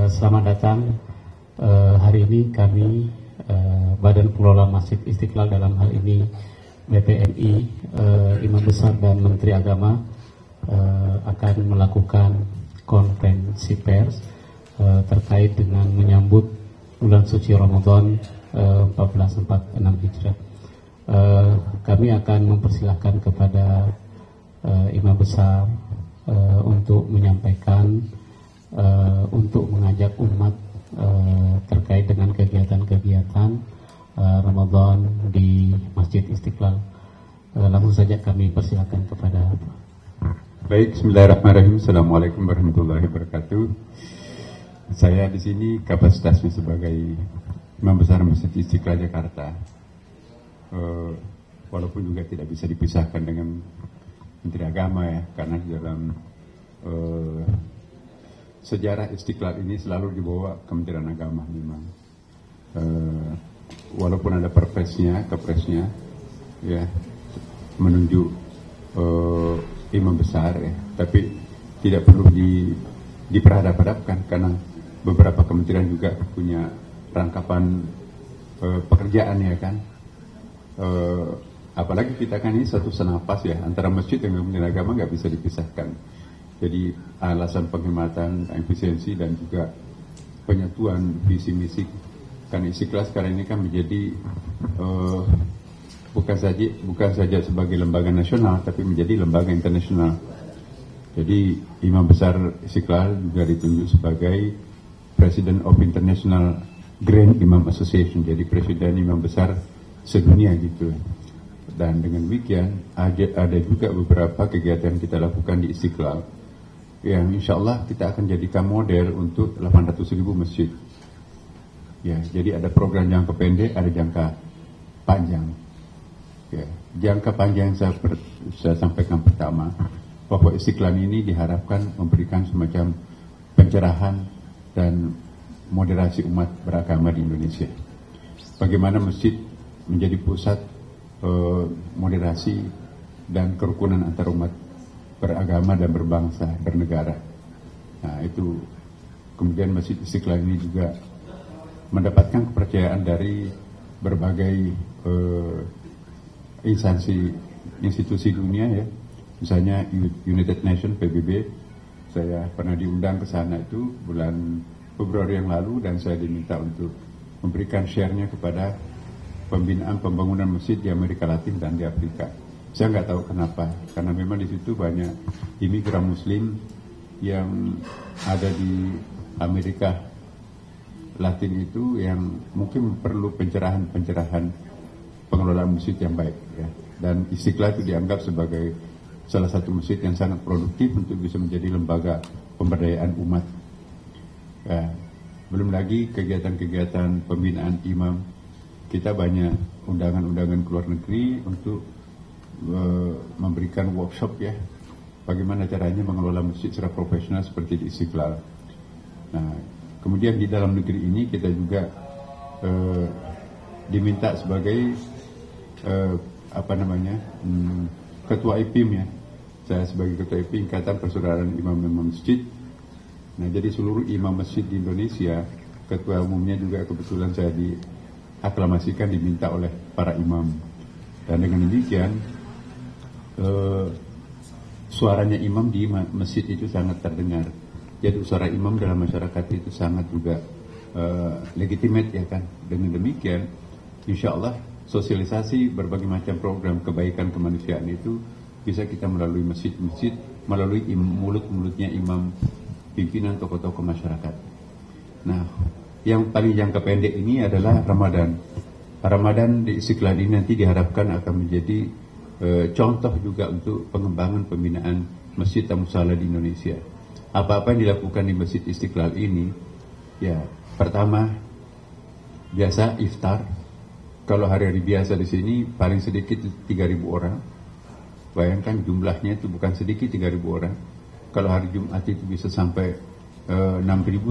Selamat datang. Hari ini kami Badan Pengelola Masjid Istiqlal, dalam hal ini BPMI, Imam Besar dan Menteri Agama akan melakukan konferensi pers terkait dengan menyambut bulan suci Ramadan 1446 Hijrah. Kami akan mempersilahkan kepada Imam Besar untuk menyampaikan, untuk mengajak umat terkait dengan kegiatan-kegiatan Ramadan di Masjid Istiqlal. Langsung saja kami persilakan kepada. Baik, Bismillahirrahmanirrahim. Assalamualaikum warahmatullahi wabarakatuh. Saya di sini kapasitasnya sebagai Imam Besar Masjid Istiqlal Jakarta. Walaupun juga tidak bisa dipisahkan dengan Menteri Agama ya, karena di dalam sejarah Istiqlal ini selalu dibawa Kementerian Agama memang. Walaupun ada kepresnya ya menunjuk Imam Besar ya, tapi tidak perlu diperhadap-hadapkan karena beberapa kementerian juga punya rangkapan pekerjaan ya kan. Apalagi kita kan ini satu senapas ya, antara masjid dan Kementerian Agama nggak bisa dipisahkan. Jadi alasan penghematan, efisiensi dan juga penyatuan visi misi, kan Istiqlal sekarang ini kan menjadi bukan saja sebagai lembaga nasional, tapi menjadi lembaga internasional. Jadi Imam Besar Istiqlal juga ditunjuk sebagai President of International Grand Imam Association, jadi Presiden Imam Besar sedunia gitu. Dan dengan demikian ada juga beberapa kegiatan kita lakukan di Istiqlal yang insya Allah kita akan jadikan model untuk 800.000 masjid. Ya, jadi ada program jangka pendek, ada jangka panjang. Ya, jangka panjang saya sampaikan pertama, bahwa Istiqlal ini diharapkan memberikan semacam pencerahan dan moderasi umat beragama di Indonesia. Bagaimana masjid menjadi pusat moderasi dan kerukunan antar umat beragama dan berbangsa, bernegara. Nah itu, kemudian Masjid Istiqlal ini juga mendapatkan kepercayaan dari berbagai institusi dunia ya, misalnya United Nations PBB. Saya pernah diundang ke sana itu bulan Februari yang lalu dan saya diminta untuk memberikan share-nya kepada pembinaan pembangunan masjid di Amerika Latin dan di Afrika. Saya nggak tahu kenapa, karena memang di situ banyak imigran Muslim yang ada di Amerika Latin itu yang mungkin perlu pencerahan pengelolaan masjid yang baik ya. Dan Istiqlal itu dianggap sebagai salah satu masjid yang sangat produktif untuk bisa menjadi lembaga pemberdayaan umat. Ya. Belum lagi kegiatan-kegiatan pembinaan imam. Kita banyak undangan-undangan ke luar negeri untuk memberikan workshop ya, bagaimana caranya mengelola masjid secara profesional seperti di Istiqlal. Nah, kemudian di dalam negeri ini kita juga diminta sebagai ketua IPIM ya. Saya sebagai ketua IPIM, Ikatan Persaudaraan Imam-Imam Masjid. Nah, jadi seluruh imam masjid di Indonesia, ketua umumnya juga kebetulan saya diaklamasikan, diminta oleh para imam. Dan dengan demikian suaranya imam di masjid itu sangat terdengar. Jadi suara imam dalam masyarakat itu sangat juga legitimate ya kan. Dengan demikian insya Allah sosialisasi berbagai macam program kebaikan kemanusiaan itu bisa kita melalui masjid-masjid, melalui mulut-mulutnya imam, pimpinan tokoh-tokoh masyarakat. Nah, yang paling jangka pendek ini adalah Ramadan. Ramadan di Istiqlal ini nanti diharapkan akan menjadi contoh juga untuk pengembangan pembinaan masjid dan musala di Indonesia. Apa-apa yang dilakukan di Masjid Istiqlal ini, ya pertama biasa iftar. Kalau hari-hari biasa di sini paling sedikit 3.000 orang. Bayangkan jumlahnya itu bukan sedikit 3.000 orang. Kalau hari Jumat itu bisa sampai 6.000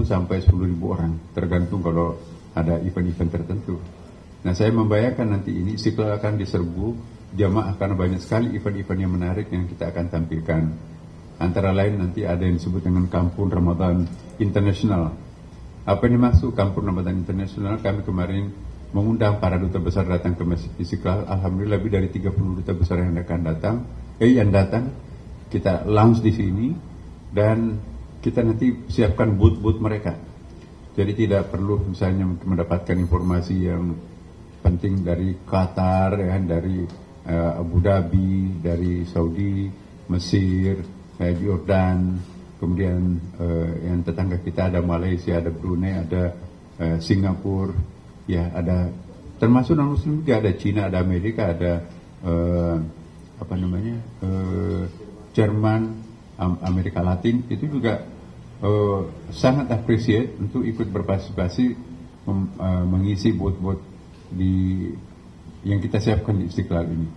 sampai 10.000 orang, tergantung kalau ada event-event tertentu. Nah, saya membayangkan nanti ini Istiqlal akan diserbu jamaah karena banyak sekali event-event yang menarik yang kita akan tampilkan. Antara lain nanti ada yang disebut dengan Kampung Ramadan Internasional. Apa yang dimaksud Kampung Ramadan Internasional? Kami kemarin mengundang para duta besar datang ke Masjid Istiqlal. Alhamdulillah lebih dari 30 duta besar yang akan datang. Yang datang kita launch di sini dan kita nanti siapkan booth-booth mereka. Jadi tidak perlu misalnya mendapatkan informasi yang penting dari Qatar, ya, dari Abu Dhabi, dari Saudi, Mesir, Jordan, kemudian yang tetangga kita ada Malaysia, ada Brunei, ada Singapura, ya ada termasuk non Muslim juga, ada Cina, ada Amerika, ada Jerman, Amerika Latin, itu juga sangat appreciate untuk ikut berpartisipasi mengisi booth-booth yang kita siapkan di Istiqlal ini.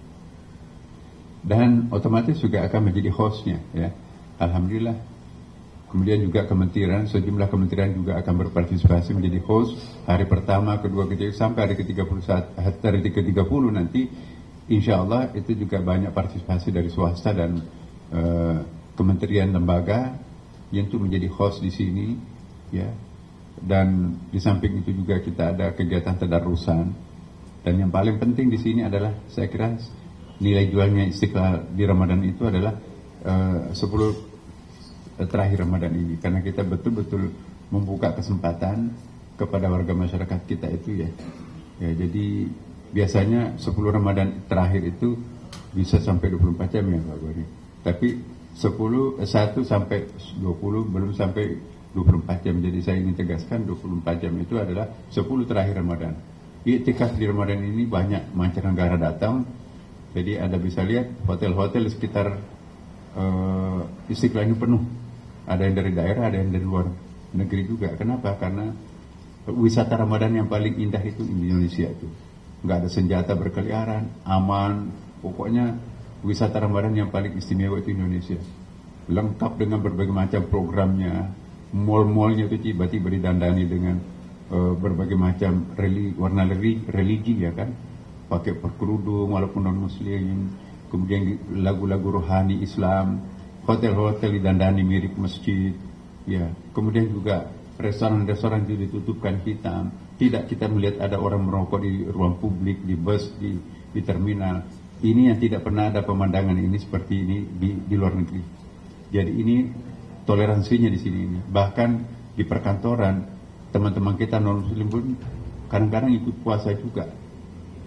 Dan otomatis juga akan menjadi hostnya, ya. Alhamdulillah. Kemudian juga sejumlah kementerian juga akan berpartisipasi menjadi host hari pertama, kedua, ketiga, sampai hari ke-31, hari ke-30 nanti, insya Allah itu juga banyak partisipasi dari swasta dan kementerian lembaga yang itu menjadi host di sini, ya. Dan di samping itu juga kita ada kegiatan tadarusan. Dan yang paling penting di sini adalah saya kira nilai jualnya Istiqlal di Ramadan itu adalah 10 terakhir Ramadan ini, karena kita betul-betul membuka kesempatan kepada warga masyarakat kita itu, ya. Jadi biasanya 10 Ramadan terakhir itu bisa sampai 24 jam, ya Pak Gori. Tapi 1 sampai 20 belum sampai 24 jam. Jadi saya ingin tegaskan 24 jam itu adalah 10 terakhir Ramadan. Iktikaf di Ramadan ini banyak mancanegara datang. Jadi Anda bisa lihat hotel-hotel di sekitar Istiqlal ini penuh. Ada yang dari daerah, ada yang dari luar negeri juga. Kenapa? Karena wisata Ramadan yang paling indah itu di Indonesia itu. Nggak ada senjata berkeliaran, aman. Pokoknya wisata Ramadan yang paling istimewa itu Indonesia. Lengkap dengan berbagai macam programnya. Mall-mallnya itu tiba-tiba didandani dengan berbagai macam warna religi, ya kan. Pakai kerudung walaupun non-muslim. Kemudian lagu-lagu rohani Islam. Hotel-hotel didandani mirip masjid, ya. Kemudian juga restoran-restoran itu ditutupkan hitam. Tidak kita melihat ada orang merokok di ruang publik, di bus, di terminal. Ini yang tidak pernah ada pemandangan ini seperti ini di luar negeri. Jadi ini toleransinya di sini ini. Bahkan di perkantoran teman-teman kita non muslim pun kadang-kadang ikut puasa juga.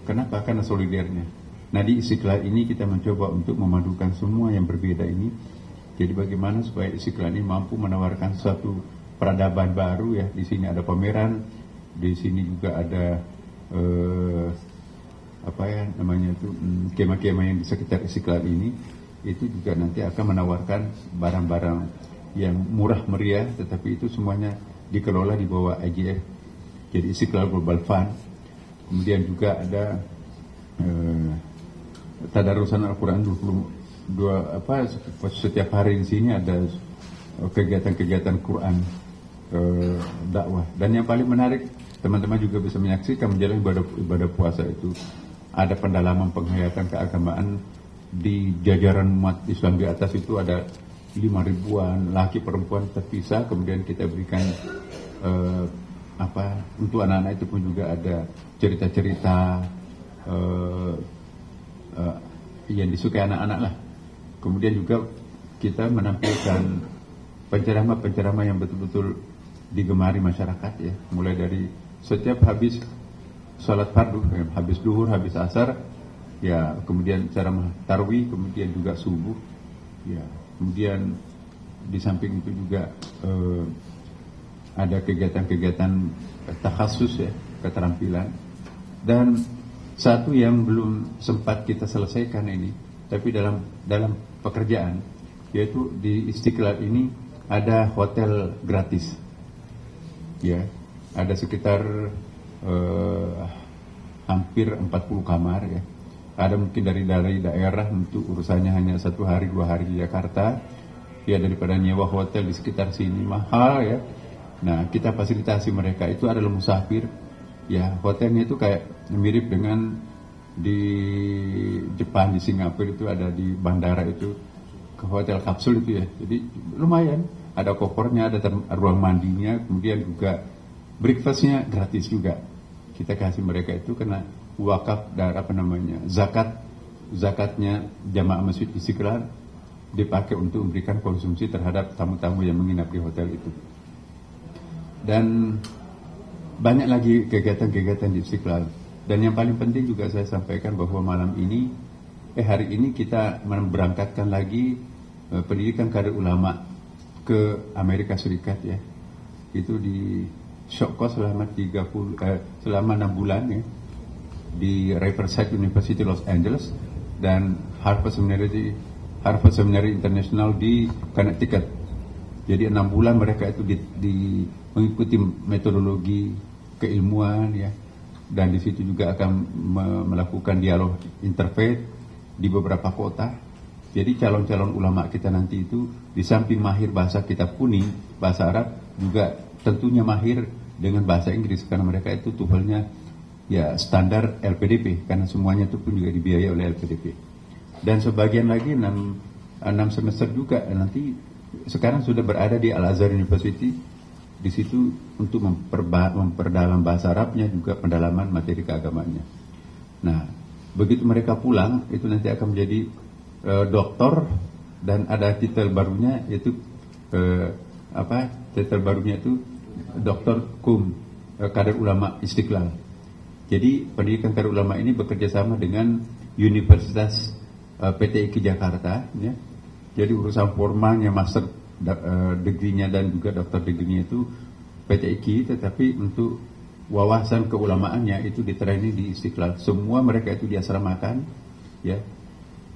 Kenapa? Karena solidarnya. Nah di Istiqlal ini kita mencoba untuk memadukan semua yang berbeda ini. Jadi bagaimana supaya Istiqlal ini mampu menawarkan suatu peradaban baru, ya. Di sini ada pameran, di sini juga ada kemah-kemah yang di sekitar Istiqlal ini. Itu juga nanti akan menawarkan barang-barang yang murah meriah, tetapi itu semuanya dikelola di bawah IGF. Jadi Istiqlal Global Fund. Kemudian juga ada tadarusan Al-Quran setiap hari di sini ada kegiatan-kegiatan Quran dakwah. Dan yang paling menarik, teman-teman juga bisa menyaksikan menjalani ibadah puasa itu ada pendalaman penghayatan keagamaan di jajaran umat Islam. Di atas itu ada 5.000-an laki perempuan terpisah. Kemudian kita berikan untuk anak-anak itu pun juga ada cerita-cerita yang disukai anak-anak lah. Kemudian juga kita menampilkan penceramah-penceramah yang betul-betul digemari masyarakat, ya. Mulai dari setiap habis salat fardu, habis duhur, habis asar, ya. Kemudian ceramah tarwih, kemudian juga subuh, ya. Kemudian di samping itu juga ada kegiatan-kegiatan takhasus, ya, keterampilan. Dan satu yang belum sempat kita selesaikan ini, tapi dalam pekerjaan, yaitu di Istiqlal ini ada hotel gratis, ya. Ada sekitar hampir 40 kamar, ya. Ada mungkin dari daerah untuk urusannya hanya 1 hari 2 hari di Jakarta, ya, daripada nyewa hotel di sekitar sini mahal, ya. Nah, kita fasilitasi mereka. Itu adalah musafir, ya. Hotelnya itu kayak mirip dengan di Jepang, di Singapura itu ada di bandara itu ke hotel kapsul itu, ya. Jadi lumayan, ada kopernya, ada ruang mandinya, kemudian juga breakfastnya gratis juga. Kita kasih mereka itu kena wakaf dan zakatnya jamaah Masjid Istiqlal dipakai untuk memberikan konsumsi terhadap tamu-tamu yang menginap di hotel itu. Dan banyak lagi kegiatan-kegiatan di Istiqlal. Dan yang paling penting juga saya sampaikan bahwa hari ini kita memberangkatkan lagi pendidikan kader ulama ke Amerika Serikat ya. Itu di short course selama 6 bulan ya, di Riverside University Los Angeles dan Harvard Seminary International di Connecticut. Jadi 6 bulan mereka itu mengikuti metodologi keilmuan ya, dan di situ juga akan melakukan dialog interfaith di beberapa kota. Jadi calon-calon ulama kita nanti itu di samping mahir bahasa kitab kuning, bahasa Arab, juga tentunya mahir dengan bahasa Inggris karena mereka itu TOEFL-nya ya standar LPDP, karena semuanya itu pun juga dibiayai oleh LPDP. Dan sebagian lagi 6 semester juga nanti sekarang sudah berada di Al-Azhar University, di situ untuk memperdalam bahasa Arabnya, juga pendalaman materi keagamanya. Nah, begitu mereka pulang itu nanti akan menjadi doktor, dan ada titel barunya yaitu titel barunya itu Doktor Kum, Kader Ulama Istiqlal. Jadi pendidikan kader ulama ini bekerja sama dengan Universitas PTIQ Jakarta ya. Jadi urusan formalnya master degree-nya dan juga doktor degree-nya itu PTIQ, tetapi untuk wawasan keulamaannya itu di-training di Istiqlal. Semua mereka itu diasramakan ya.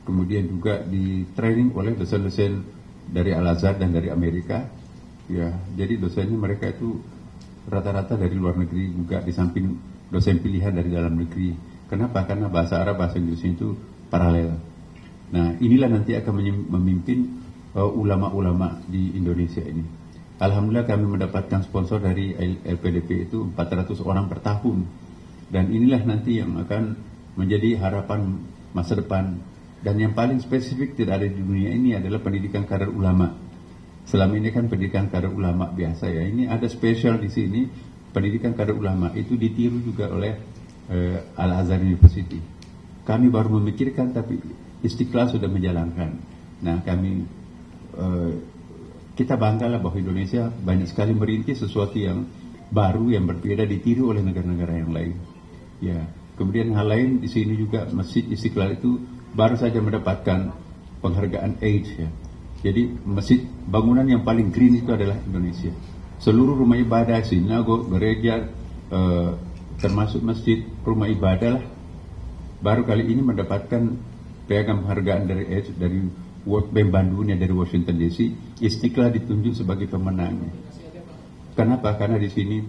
Kemudian juga di-training oleh dosen-dosen dari Al-Azhar dan dari Amerika ya. Jadi dosennya mereka itu rata-rata dari luar negeri juga, di samping dosen pilihan dari dalam negeri. Kenapa? Karena bahasa Arab, bahasa Inggris itu paralel. Nah, inilah nanti akan memimpin ulama-ulama di Indonesia ini. Alhamdulillah kami mendapatkan sponsor dari LPDP itu 400 orang per tahun. Dan inilah nanti yang akan menjadi harapan masa depan. Dan yang paling spesifik tidak ada di dunia ini adalah pendidikan kader ulama. Selama ini kan pendidikan kader ulama biasa ya. Ini ada spesial di sini, pendidikan kader ulama itu ditiru juga oleh Al-Azhar University. Kami baru memikirkan, tapi Istiqlal sudah menjalankan. Nah, kita banggalah bahwa Indonesia banyak sekali merintis sesuatu yang baru, yang berbeda, ditiru oleh negara-negara yang lain. Ya, kemudian hal lain di sini juga Masjid Istiqlal itu baru saja mendapatkan penghargaan AIDS ya. Jadi masjid bangunan yang paling green itu adalah Indonesia. Seluruh rumah ibadah, sinagog, gereja, termasuk masjid, rumah ibadah lah, baru kali ini mendapatkan piagam penghargaan dari World Bank Bandung dari Washington DC. Istiqlal ditunjuk sebagai pemenangnya. Kenapa? Karena di sini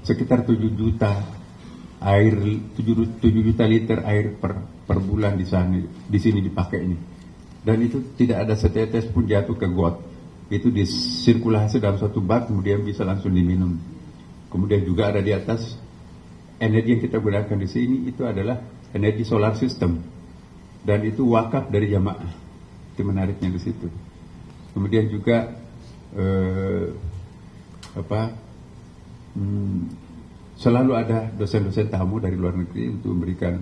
sekitar 7 juta liter air per bulan di sini dipakai ini. Dan itu tidak ada setetes pun jatuh ke got. Itu disirkulasi dalam satu bak, kemudian bisa langsung diminum. Kemudian juga ada di atas, energi yang kita gunakan di sini itu adalah energi solar system, dan itu wakaf dari jamaah. Itu menariknya di situ. Kemudian juga selalu ada dosen-dosen tamu dari luar negeri untuk memberikan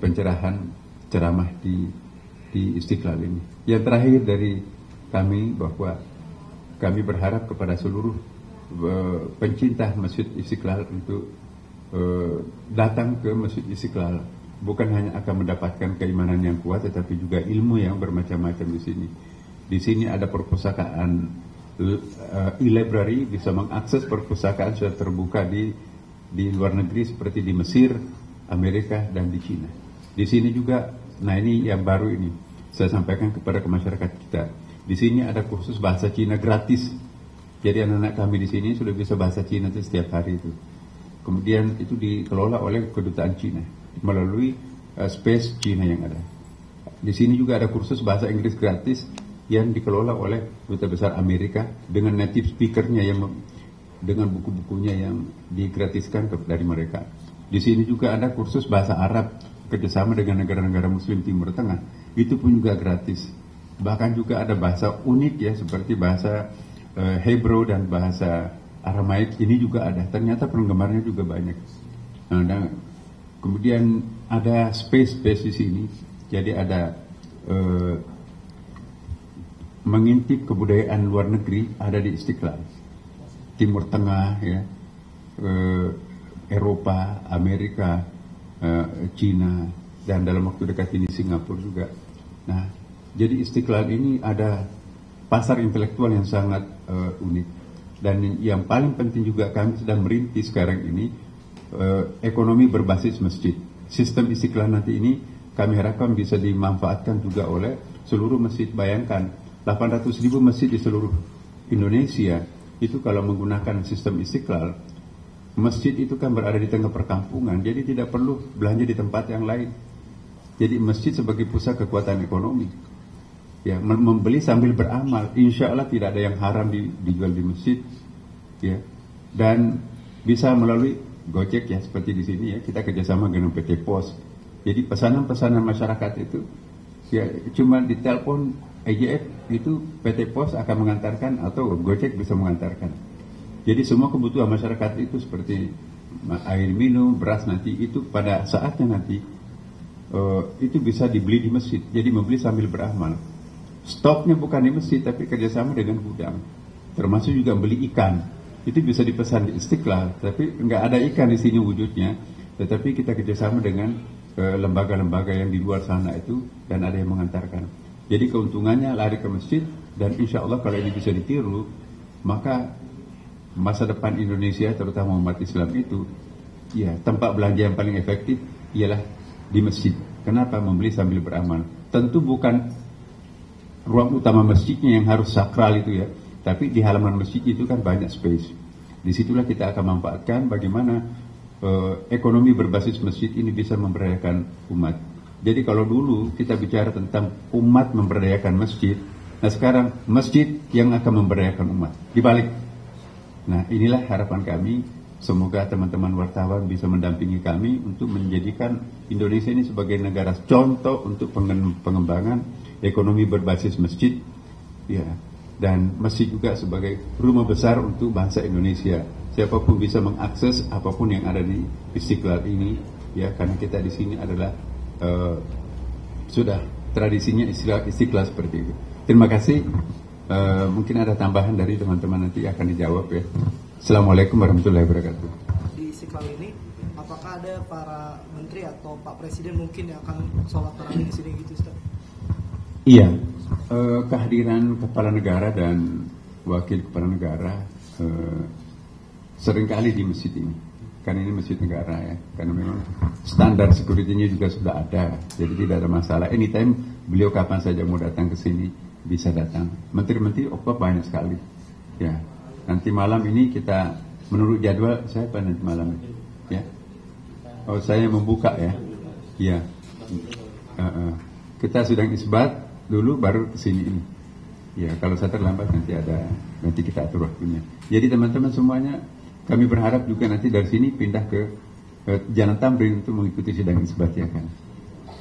pencerahan, ceramah di Istiqlal ini. Yang terakhir dari kami, bahwa kami berharap kepada seluruh pencinta Masjid Istiqlal untuk datang ke Masjid Istiqlal. Bukan hanya akan mendapatkan keimanan yang kuat, tetapi juga ilmu yang bermacam-macam di sini. Di sini ada perpustakaan e-library, bisa mengakses perpustakaan sudah terbuka di luar negeri seperti di Mesir, Amerika, dan di Cina. Di sini juga, nah ini yang baru ini, saya sampaikan kepada masyarakat kita. Di sini ada kursus bahasa Cina gratis. Jadi anak-anak kami di sini sudah bisa bahasa Cina itu setiap hari itu. Kemudian itu dikelola oleh kedutaan Cina melalui space Cina yang ada. Di sini juga ada kursus bahasa Inggris gratis yang dikelola oleh Duta Besar Amerika dengan native speakernya, yang dengan buku-bukunya yang digratiskan dari mereka. Di sini juga ada kursus bahasa Arab kerjasama dengan negara-negara Muslim Timur Tengah. Itu pun juga gratis. Bahkan juga ada bahasa unik ya, seperti bahasa Hebrew dan bahasa Aramaik ini juga ada. Ternyata penggemarnya juga banyak. Nah, dan kemudian ada space di sini. Jadi ada mengintip kebudayaan luar negeri ada di Istiqlal. Timur Tengah, ya, Eropa, Amerika, Cina, dan dalam waktu dekat ini Singapura juga. Nah, jadi Istiqlal ini ada pasar intelektual yang sangat unik. Dan yang paling penting juga kami sedang merintis sekarang ini ekonomi berbasis masjid. Sistem Istiqlal nanti ini kami harapkan bisa dimanfaatkan juga oleh seluruh masjid. Bayangkan 800.000 masjid di seluruh Indonesia itu kalau menggunakan sistem Istiqlal, masjid itu kan berada di tengah perkampungan, jadi tidak perlu belanja di tempat yang lain. Jadi masjid sebagai pusat kekuatan ekonomi. Ya, membeli sambil beramal, insya Allah tidak ada yang haram dijual di masjid, ya. Dan bisa melalui Gojek, ya, seperti di sini, ya, kita kerjasama dengan PT Pos. Jadi pesanan-pesanan masyarakat itu, ya, cuma di telepon IJF itu PT Pos akan mengantarkan atau Gojek bisa mengantarkan. Jadi semua kebutuhan masyarakat itu seperti air minum, beras nanti itu pada saatnya nanti itu bisa dibeli di masjid. Jadi membeli sambil beramal. Stoknya bukan di masjid, tapi kerjasama dengan gudang. Termasuk juga beli ikan. Itu bisa dipesan di Istiqlal, tapi nggak ada ikan di sini wujudnya. Tetapi kita kerjasama dengan lembaga-lembaga yang di luar sana itu, dan ada yang mengantarkan. Jadi keuntungannya lari ke masjid, dan insya Allah kalau ini bisa ditiru, maka masa depan Indonesia, terutama umat Islam itu, ya, tempat belanja yang paling efektif ialah di masjid. Kenapa? Membeli sambil beramal. Tentu bukan ruang utama masjidnya yang harus sakral itu, ya, tapi di halaman masjid itu kan banyak space. Disitulah kita akan manfaatkan bagaimana ekonomi berbasis masjid ini bisa memberdayakan umat. Jadi kalau dulu kita bicara tentang umat memberdayakan masjid, nah sekarang masjid yang akan memberdayakan umat. Dibalik. Nah, inilah harapan kami. Semoga teman-teman wartawan bisa mendampingi kami untuk menjadikan Indonesia ini sebagai negara contoh untuk pengembangan ekonomi berbasis masjid, ya, dan masjid juga sebagai rumah besar untuk bangsa Indonesia. Siapapun bisa mengakses apapun yang ada di Istiqlal ini, ya, karena kita di sini adalah sudah tradisinya Istiqlal seperti itu. Terima kasih. Mungkin ada tambahan dari teman-teman nanti akan dijawab, ya. Assalamualaikum warahmatullahi wabarakatuh. Di Istiqlal ini, apakah ada para menteri atau Pak Presiden mungkin yang akan sholat tarawih di sini gitu, Ustaz? Iya, kehadiran kepala negara dan wakil kepala negara seringkali di masjid ini. Karena ini masjid negara, ya. Karena memang standar security-nya juga sudah ada, jadi tidak ada masalah. Anytime beliau kapan saja mau datang ke sini bisa datang. Menteri-menteri banyak sekali, ya. Nanti malam ini kita menurut jadwal saya nanti malam, ya. Oh, saya membuka, ya. Iya. Kita sedang isbat dulu baru ke sini ini. Ya, kalau saya terlambat nanti kita atur waktunya. Jadi teman-teman semuanya, kami berharap juga nanti dari sini pindah ke Jalan Tamrin untuk mengikuti sidang isbat, ya kan.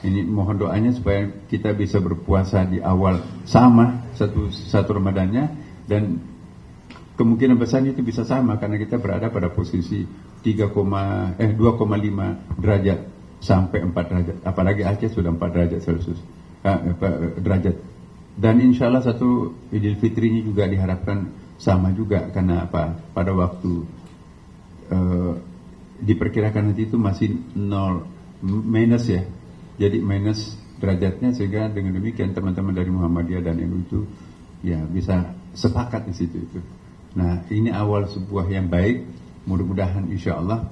Ini mohon doanya supaya kita bisa berpuasa di awal sama satu Ramadannya, dan kemungkinan besarnya itu bisa sama karena kita berada pada posisi 2,5 derajat sampai 4 derajat. Apalagi Aceh sudah 4 derajat Celcius. Derajat. Dan insya Allah satu Idul Fitrinya juga diharapkan sama juga, karena apa? Pada waktu diperkirakan nanti itu masih 0 minus, ya. Jadi minus derajatnya, sehingga dengan demikian teman-teman dari Muhammadiyah dan NU itu, ya, bisa sepakat di situ itu. Nah, ini awal sebuah yang baik. Mudah-mudahan insya Allah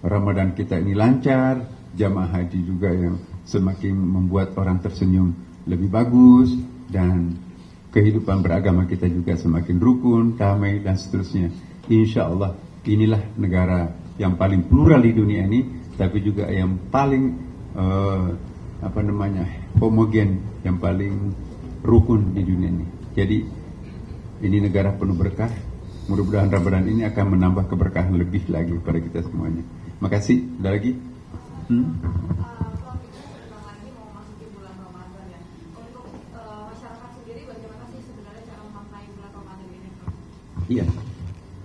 Ramadan kita ini lancar, jamaah haji juga yang semakin membuat orang tersenyum lebih bagus, dan kehidupan beragama kita juga semakin rukun, damai, dan seterusnya. Insya Allah inilah negara yang paling plural di dunia ini, tapi juga yang paling homogen, yang paling rukun di dunia ini. Jadi ini negara penuh berkah. Mudah-mudahan Ramadan ini akan menambah keberkahan lebih lagi pada kita semuanya. Makasih. Ada lagi? Iya.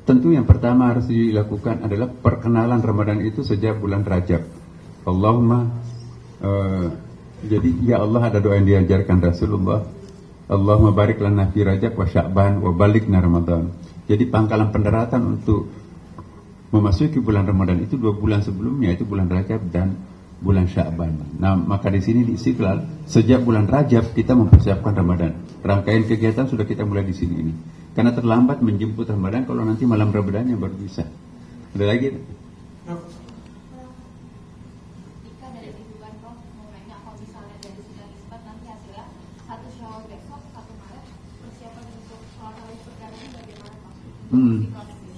tentu yang pertama harus dilakukan adalah perkenalan Ramadan itu sejak bulan Rajab. Allahumma, jadi ya Allah ada doa yang diajarkan Rasulullah. Allahumma barik lana fi Rajab wa Sya'ban wa balikna Ramadan. Jadi pangkalan pendaratan untuk memasuki bulan Ramadan itu 2 bulan sebelumnya, itu bulan Rajab dan bulan Sya'ban. Nah, maka di sini di Istiqlal sejak bulan Rajab kita mempersiapkan Ramadan. Rangkaian kegiatan sudah kita mulai di sini ini. Karena terlambat menjemput Ramadan kalau nanti malam Ramadannya baru bisa. Ada lagi? Jika dari kehidupan Prof mau nanya kalau misalnya dari sidang isbat nanti hasilnya 1 Syawal besok 1 Maret persiapan untuk sholat tarawih perdana ini bagaimana Prof?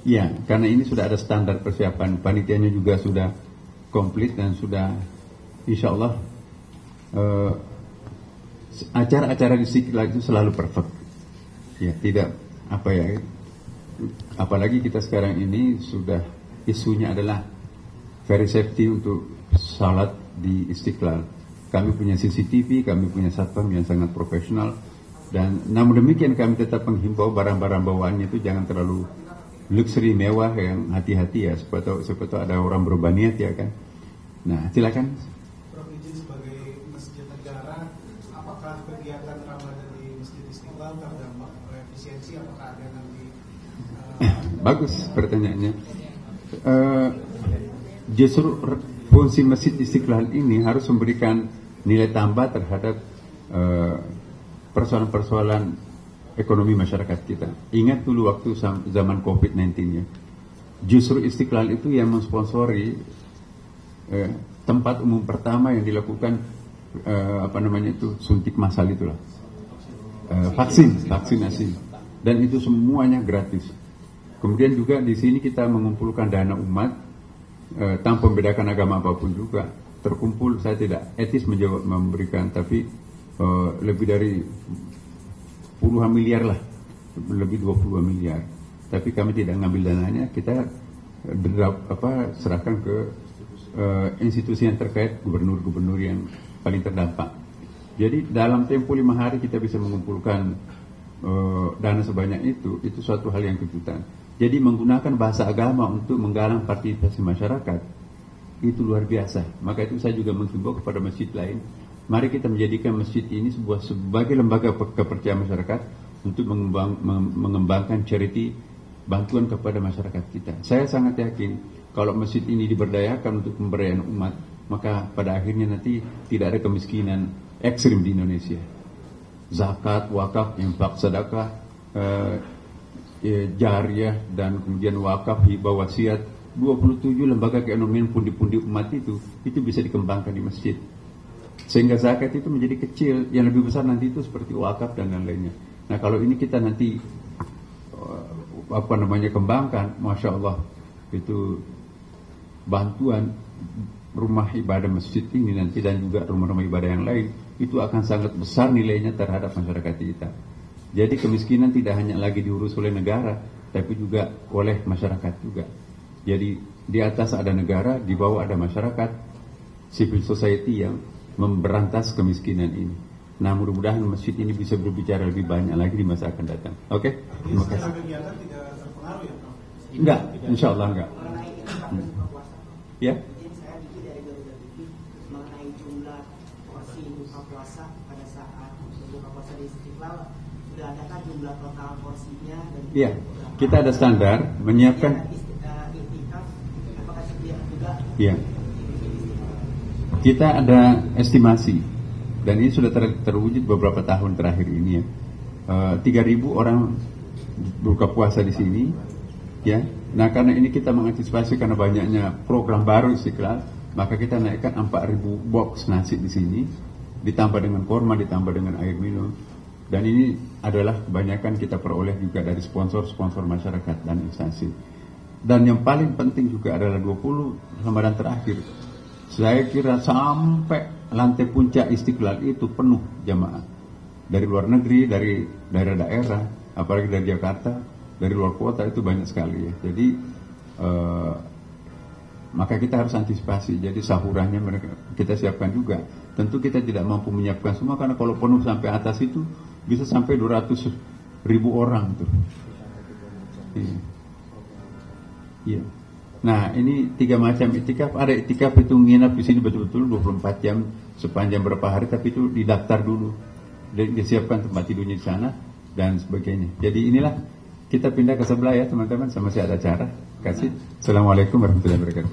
Ya, karena ini sudah ada standar persiapan. Panitianya juga sudah komplit dan sudah insya Allah acara-acara di Istiqlal itu selalu perfect. Ya, tidak apa ya. Apalagi kita sekarang ini sudah isunya adalah very safety untuk salat di Istiqlal. Kami punya CCTV, kami punya satpam yang sangat profesional, dan namun demikian kami tetap menghimbau barang-barang bawaannya itu jangan terlalu luxury mewah, yang hati-hati ya, seperti ada orang berubah niat ya kan. Nah, silakan. Prof, izin sebagai masjid negara, apakah kegiatan Ramadan di Masjid Istiqlal terdampak efisiensi? Apakah ada nanti? Bagus pertanyaannya. Justru fungsi Masjid Istiqlal ini harus memberikan nilai tambah terhadap persoalan-persoalan ekonomi masyarakat kita. Ingat dulu waktu zaman COVID-19 ya, justru Istiqlal itu yang mensponsori tempat umum pertama yang dilakukan suntik massal itulah, vaksinasi, dan itu semuanya gratis. Kemudian juga di sini kita mengumpulkan dana umat tanpa membedakan agama apapun juga terkumpul. Saya tidak etis memberikan, tapi lebih dari puluhan miliar lah, lebih 22 miliar. Tapi kami tidak ngambil dananya, kita serahkan ke institusi yang terkait, gubernur-gubernur yang paling terdampak. Jadi dalam tempo 5 hari kita bisa mengumpulkan dana sebanyak itu suatu hal yang kejutan. Jadi menggunakan bahasa agama untuk menggalang partisipasi masyarakat itu luar biasa. Maka itu saya juga menghimbau kepada masjid lain, mari kita menjadikan masjid ini sebagai lembaga kepercayaan masyarakat untuk mengembangkan charity, bantuan kepada masyarakat kita. Saya sangat yakin kalau masjid ini diberdayakan untuk pemberdayaan umat, maka pada akhirnya nanti tidak ada kemiskinan ekstrim di Indonesia. Zakat, wakaf, infak, sedekah, jariyah, dan kemudian wakaf, hibah, wasiat, 27 lembaga keekonomian pundi-pundi umat itu bisa dikembangkan di masjid. Sehingga zakat itu menjadi kecil, yang lebih besar nanti itu seperti wakaf dan lain-lainnya. Nah, kalau ini kita nanti kembangkan, masya Allah, itu bantuan rumah ibadah masjid ini nanti dan juga rumah-rumah ibadah yang lain itu akan sangat besar nilainya terhadap masyarakat kita. Jadi kemiskinan tidak hanya lagi diurus oleh negara, tapi juga oleh masyarakat juga. Jadi di atas ada negara, di bawah ada masyarakat, civil society yang memberantas kemiskinan ini. Nah, mudah-mudahan masjid ini bisa berbicara lebih banyak lagi di masa akan datang. Oke? Terima kasih. Kegiatan tidak terpengaruh ya, Prof? Enggak, insya Allah enggak. Ya? Saya dikit dari Garuda TV mengenai jumlah porsi buka puasa pada saat buka puasa di Istiqlal, sudah adakah jumlah total porsinya? Dan Iya, kita ada standar menyiapkan. Iktikaf, apakah setiap juga? Iya. Kita ada estimasi dan ini sudah terwujud beberapa tahun terakhir ini ya. 3.000 orang buka puasa di sini, ya. Nah, karena ini kita mengantisipasi karena banyaknya program baru Istiqlal, maka kita naikkan 4.000 box nasi di sini, ditambah dengan kurma, ditambah dengan air minum. Dan ini adalah kebanyakan kita peroleh juga dari sponsor-sponsor masyarakat dan instansi. Dan yang paling penting juga adalah 20 Ramadan terakhir, saya kira sampai lantai puncak Istiqlal itu penuh jamaah. Dari luar negeri, dari daerah-daerah, apalagi dari Jakarta, dari luar kota itu banyak sekali ya. Jadi maka kita harus antisipasi. Jadi sahurannya mereka kita siapkan juga. Tentu kita tidak mampu menyiapkan semua, karena kalau penuh sampai atas itu bisa sampai 200.000 orang tuh. Iya. Iya. Nah, ini 3 macam itikaf. Ada itikaf itu nginap di sini betul-betul 24 jam sepanjang berapa hari, tapi itu didaftar dulu. Dan disiapkan tempat tidurnya di sana dan sebagainya. Jadi inilah kita pindah ke sebelah ya teman-teman, sama masih ada acara. Kasih. Assalamualaikum warahmatullahi wabarakatuh.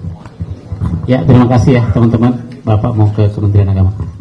Ya, terima kasih ya teman-teman. Bapak mau ke Kementerian Agama.